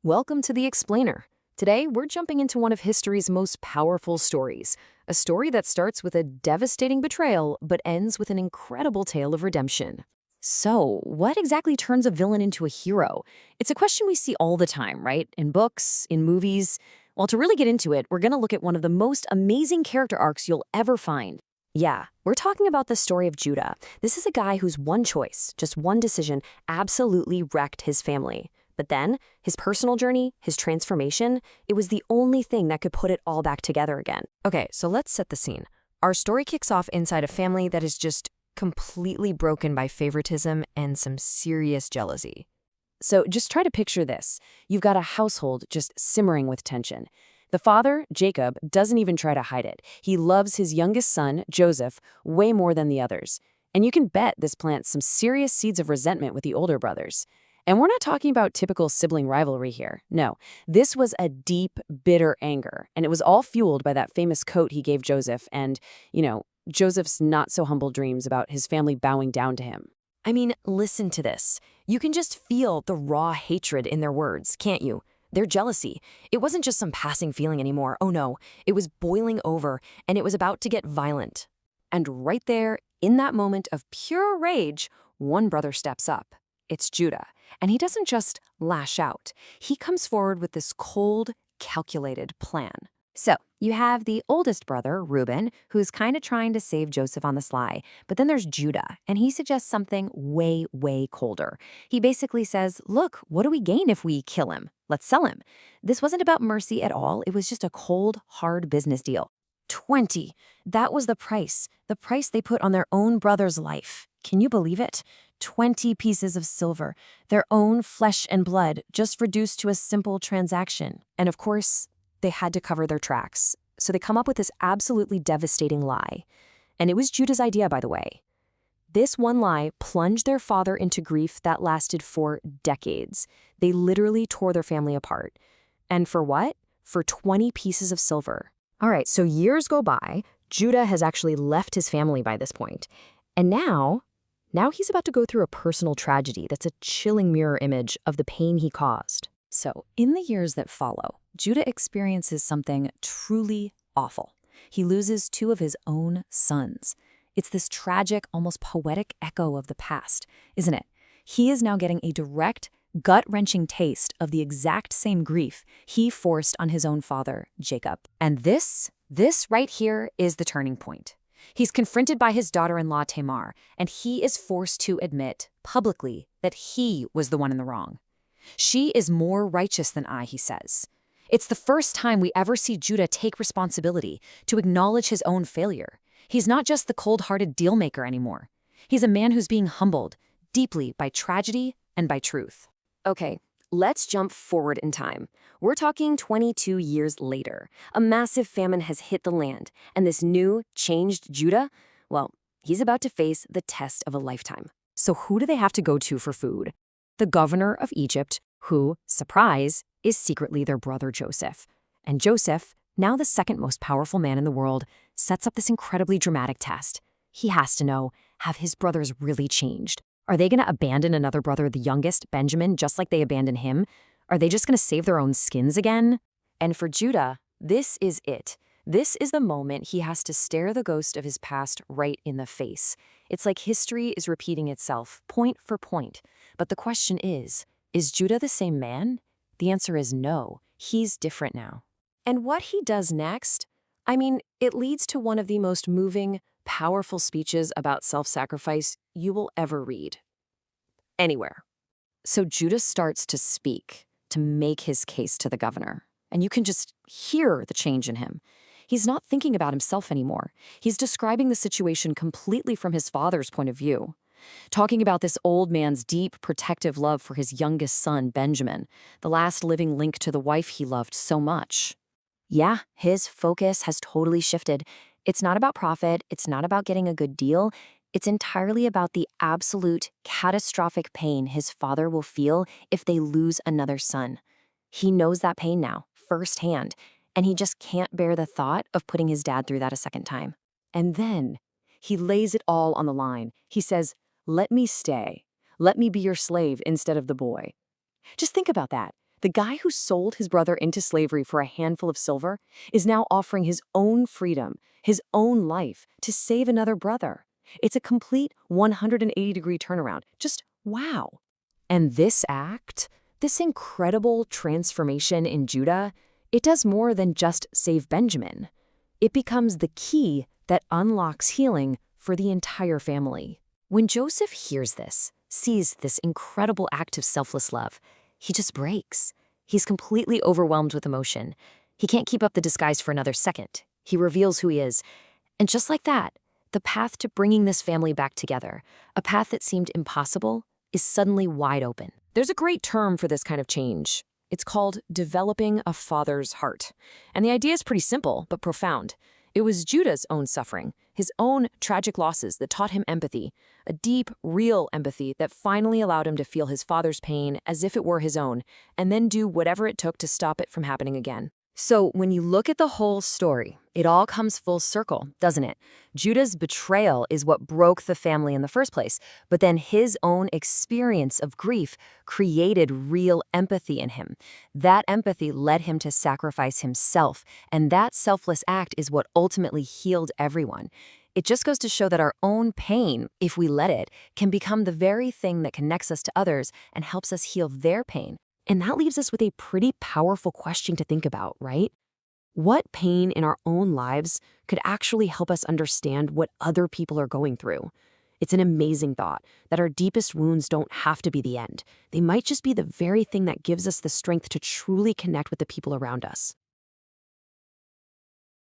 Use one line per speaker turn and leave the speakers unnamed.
Welcome to The Explainer. Today, we're jumping into one of history's most powerful stories, a story that starts with a devastating betrayal but ends with an incredible tale of redemption. So, what exactly turns a villain into a hero? It's a question we see all the time, right? In books, in movies. Well, to really get into it, we're going to look at one of the most amazing character arcs you'll ever find. Yeah, we're talking about the story of Judah. This is a guy whose one choice, just one decision, absolutely wrecked his family. But then, his personal journey, his transformation, it was the only thing that could put it all back together again. Okay, so let's set the scene. Our story kicks off inside a family that is just completely broken by favoritism and some serious jealousy. So just try to picture this. You've got a household just simmering with tension. The father, Jacob, doesn't even try to hide it. He loves his youngest son, Joseph, way more than the others. And you can bet this plants some serious seeds of resentment with the older brothers. And we're not talking about typical sibling rivalry here. No, this was a deep, bitter anger, and it was all fueled by that famous coat he gave Joseph and, Joseph's not-so-humble dreams about his family bowing down to him. I mean, listen to this. You can just feel the raw hatred in their words, can't you? Their jealousy. It wasn't just some passing feeling anymore. Oh no, it was boiling over, and it was about to get violent. And right there, in that moment of pure rage, one brother steps up. It's Judah. And he doesn't just lash out. He comes forward with this cold, calculated plan. So, you have the oldest brother, Reuben, who's kind of trying to save Joseph on the sly. But then there's Judah, and he suggests something way, way colder. He basically says, look, what do we gain if we kill him? Let's sell him. This wasn't about mercy at all. It was just a cold, hard business deal. 20. That was the price they put on their own brother's life. Can you believe it? 20 pieces of silver, their own flesh and blood, just reduced to a simple transaction. And of course, they had to cover their tracks. So they come up with this absolutely devastating lie. And it was Judah's idea, by the way. This one lie plunged their father into grief that lasted for decades. They literally tore their family apart. And for what? For 20 pieces of silver. All right, so years go by. Judah has actually left his family by this point. And now he's about to go through a personal tragedy that's a chilling mirror image of the pain he caused. So, in the years that follow, Judah experiences something truly awful. He loses two of his own sons. It's this tragic, almost poetic echo of the past, isn't it? He is now getting a direct, gut-wrenching taste of the exact same grief he forced on his own father, Jacob. And this right here is the turning point. He's confronted by his daughter-in-law Tamar, and he is forced to admit publicly that he was the one in the wrong. She is more righteous than I, he says. It's the first time we ever see Judah take responsibility, to acknowledge his own failure. He's not just the cold-hearted deal-maker anymore. He's a man who's being humbled deeply by tragedy and by truth. Okay, let's jump forward in time. We're talking 22 years later. A massive famine has hit the land, and this new, changed Judah, well, he's about to face the test of a lifetime. So who do they have to go to for food? The governor of Egypt, who, surprise, is secretly their brother Joseph. And Joseph, now the second most powerful man in the world, sets up this incredibly dramatic test. He has to know, have his brothers really changed? Are they going to abandon another brother, the youngest, Benjamin, just like they abandoned him? Are they just going to save their own skins again? And for Judah, this is it. This is the moment he has to stare the ghost of his past right in the face. It's like history is repeating itself, point for point. But the question is Judah the same man? The answer is no. He's different now. And what he does next? I mean, it leads to one of the most moving, powerful speeches about self-sacrifice you will ever read. Anywhere. So Judah starts to speak, to make his case to the governor. And you can just hear the change in him. He's not thinking about himself anymore. He's describing the situation completely from his father's point of view. Talking about this old man's deep, protective love for his youngest son, Benjamin, the last living link to the wife he loved so much. Yeah, his focus has totally shifted. It's not about profit. It's not about getting a good deal. It's entirely about the absolute, catastrophic pain his father will feel if they lose another son. He knows that pain now, firsthand, and he just can't bear the thought of putting his dad through that a second time. And then he lays it all on the line. He says, "Let me stay. Let me be your slave instead of the boy." Just think about that. The guy who sold his brother into slavery for a handful of silver is now offering his own freedom, his own life, to save another brother. It's a complete 180-degree turnaround. Just wow. And this act, this incredible transformation in Judah, it does more than just save Benjamin. It becomes the key that unlocks healing for the entire family. When Joseph hears this, sees this incredible act of selfless love, he just breaks. He's completely overwhelmed with emotion. He can't keep up the disguise for another second. He reveals who he is. And just like that, the path to bringing this family back together, a path that seemed impossible, is suddenly wide open. There's a great term for this kind of change. It's called developing a father's heart. And the idea is pretty simple, but profound. It was Judah's own suffering, his own tragic losses that taught him empathy, a deep, real empathy that finally allowed him to feel his father's pain as if it were his own, and then do whatever it took to stop it from happening again. So when you look at the whole story, it all comes full circle, doesn't it? Judah's betrayal is what broke the family in the first place, but then his own experience of grief created real empathy in him. That empathy led him to sacrifice himself, and that selfless act is what ultimately healed everyone. It just goes to show that our own pain, if we let it, can become the very thing that connects us to others and helps us heal their pain. And that leaves us with a pretty powerful question to think about, right? What pain in our own lives could actually help us understand what other people are going through? It's an amazing thought that our deepest wounds don't have to be the end. They might just be the very thing that gives us the strength to truly connect with the people around us.